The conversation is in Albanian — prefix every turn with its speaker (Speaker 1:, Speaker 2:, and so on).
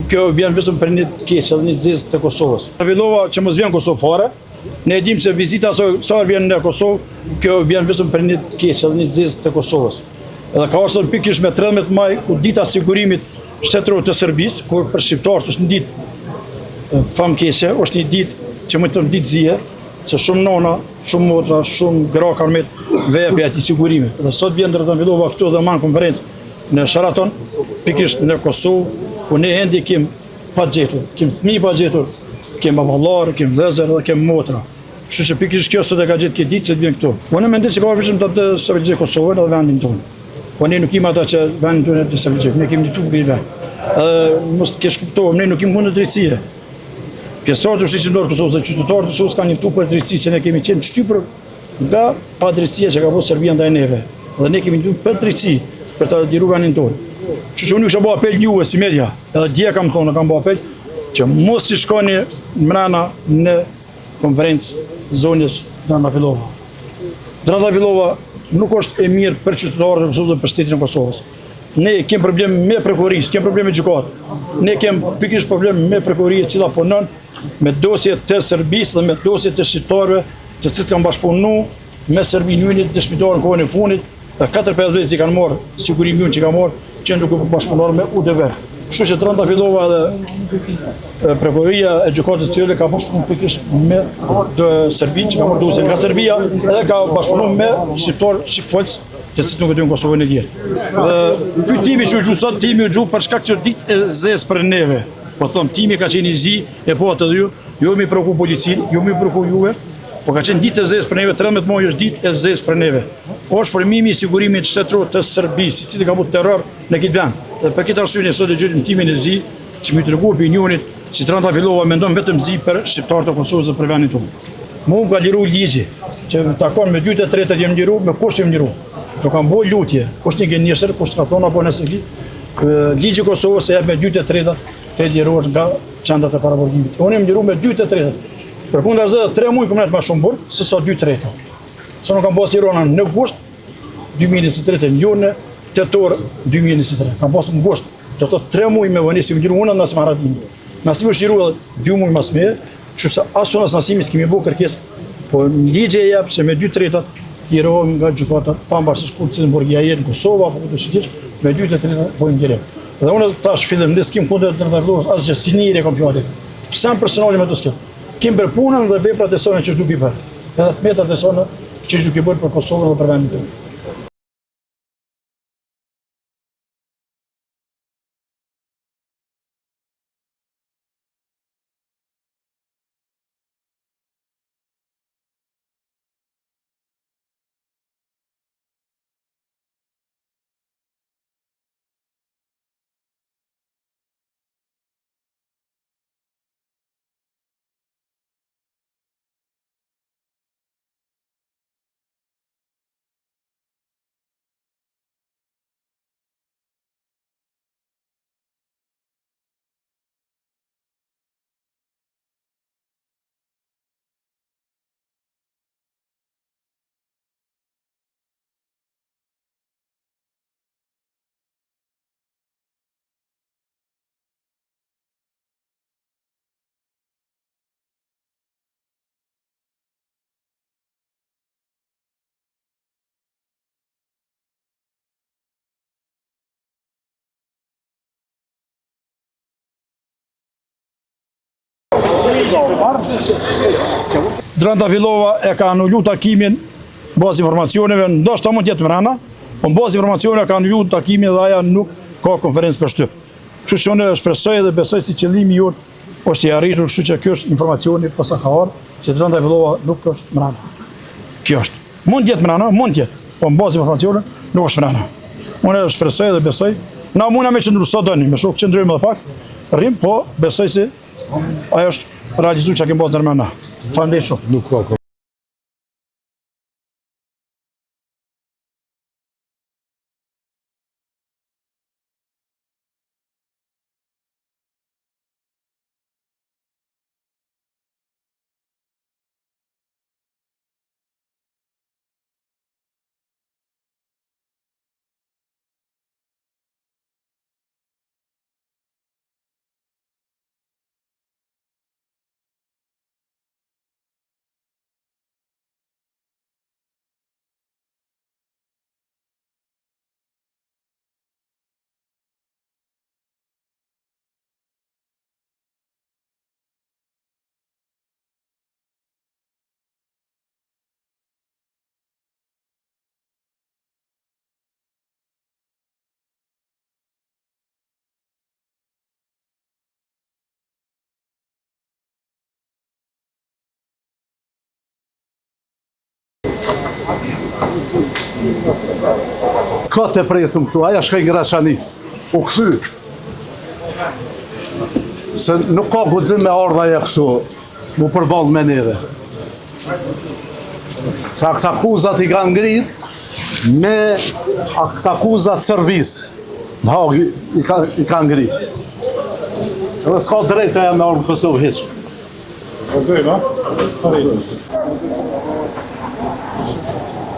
Speaker 1: kjo vjen vetëm për një keq edhe një zezë të Kosovës. Zdravilova që mos vjen Kosovë fare. Ne e dimë se vizita sa vjen në Kosovë, kjo vjen vetëm për një keq edhe një zezë të Kosovës. Edhe ka ardhur pikërisht me 13 maj, ku dita sigurimit shtetëror të Serbisë, kur për shqiptarët është një ditë famkeqe, është një ditë që më të ditë zije, se shumë nona, shumë motra, shumë gra kanë me vepe ati sigurimit. Dhe sot vjen Zdravilova këtu dhe manë konferencë në Sheraton, pikërisht në Kosovë, ku ne hendi kem pa gjetur, kem fëmijë pa gjetur, kem baballar, kem vëllezër dhe kem motra. Kështu që pikërisht kjo sot e ka gjetë këtë ditë që të vjen këtu. Unë mendoj se ka vetëm të stabilizojë Kosovën dhe vendin tonë. Po ne nuk jemi ata që vendin tonë të stabilizojmë, ne kemi ditu për vend. Mos të kesh kuptuar, ne nuk kemi mundë drejtësie. Pjesëtarët e shqiptarë Kosovës dhe qytetarët e Kosovës kanë njëtu për drejtësi që ne kemi qenë shtypur nga pa drejtësia që ka bërë Serbia ndaj neve. Dhe ne kemi njëtu për drejtësi për të liru vendin tonë. Që unë kisha bë apel juve si media, edhe dje kam thonë, kam bë apel që mos i shkoni mrena në konferencë zonës Zdravilova. Zdravilova nuk është e mirë për qytetarët e Kosovës dhe për shtetin e Kosovës. Ne kemi problem me prokurorisë, kemi problem me gjykatë. Ne kemi pikërisht problem me prokuroria që punon me dosje të Serbisë dhe me dosje të shqiptarëve, të cilët kanë bashkëpunuar me Serbinë Unit të shpëtorën në kohën e fundit, dhe 4-5 vjet që kanë marrë sigurimin që kanë marrë, që nuk e bashkëpunuar me UDV. Kështu që Zdravilova dhe prokuroria e gjykatës civilë ka bashkëpunuar pikërisht me Serbinë, që ka marrë dosjen nga Serbia, dhe ka bashkëpunuar me shqiptarë shqipfolës, të cilët nuk e dinë Kosovën e lirë. Dhe ky timi që u gju sot, timi u gju për shkak që ditë e zezë për neve. Po thon, timi ka qenë i zi, e po atë dhe ju mi proku policinë, ju mi proku juve, po ka qenë ditë e zezë për neve, 13 muaj është ditë e zezë për neve. Është formimi i sigurimit shtetëror të Serbisë, i cili ka bërë terror në këtë vend. Dhe për këtë arsye ne sot e gjejmë timin e zi, që më tregu opinionit si Zdravilova mendon vetëm zi për shqiptarët e Kosovës dhe për vendin tonë. Mu ka liru ligji, që takon me 2 e 3 jam liru, me kusht jam liru. Do kam bëj lutje, kush një gënjeshtër, kush ka thonë apo nëse ligji i Kosovës e jep me 2 e 3 të liruar nga çantat e paravorgimit. Unë jam liru me 2 e 3. Përkundër 3 muaj kam më shumë burg se sa 2 e 3. Se nuk kam pas lirona në gusht 2023 në june, tetor 2023. Kam pas në gusht, do të thotë 3 muaj me vënisje më liruar në Smaradin. Nasimi është liruar 2 muaj më së miri, kështu se asunas nasimi s'kemi bë kërkesë, po ligji e jep se me 2 e 3 lirohen nga gjykata pavarësisht ku cilën burgia jenë në Kosovë apo ku të shikish, me 2 e 3 bojnë direkt. Dhe unë thash fillim, ne s'kem kundër Zdravilovës, asgjë si njëri e kampionatit. Pse personali me to s'kem. Kim për punën dhe veprat e sona që nuk i bën. Edhe metrat e sona që nuk i bën për Kosovën dhe për vendin tonë. Zdravilova e ka anulu takimin bazë informacioneve, ndoshta mund të jetë mrena, po bazë informacioneve ka anulu takimin dhe aja nuk ka konferencë për shtyp. Kështu që unë shpresoj dhe besoj si qëllimi jonë është i arritur, kështu që kjo është informacioni posa ka ardhur, që Zdravilova nuk është mrena. Kjo është. Mund të jetë mrena, mund të jetë, po bazë informacione nuk është mrena. Unë shpresoj dhe besoj, na muna me qëndru sot dëni, me shok qëndrujmë edhe pak, rrim, po besoj se ajo është realizuar që kemë bazë nërmena. Faleminderit shumë.
Speaker 2: Nuk ka Ka të presëm këtu, aja shkaj nga Rashanis, u këthy. Se nuk ka guxim me ardhaja këtu, mu përball me neve. Sa këta akuzat i kanë ngrit, me këta akuzat servis, në Hag i kanë ngrit. Edhe s'ka drejta ja me orë në Kosovë heq.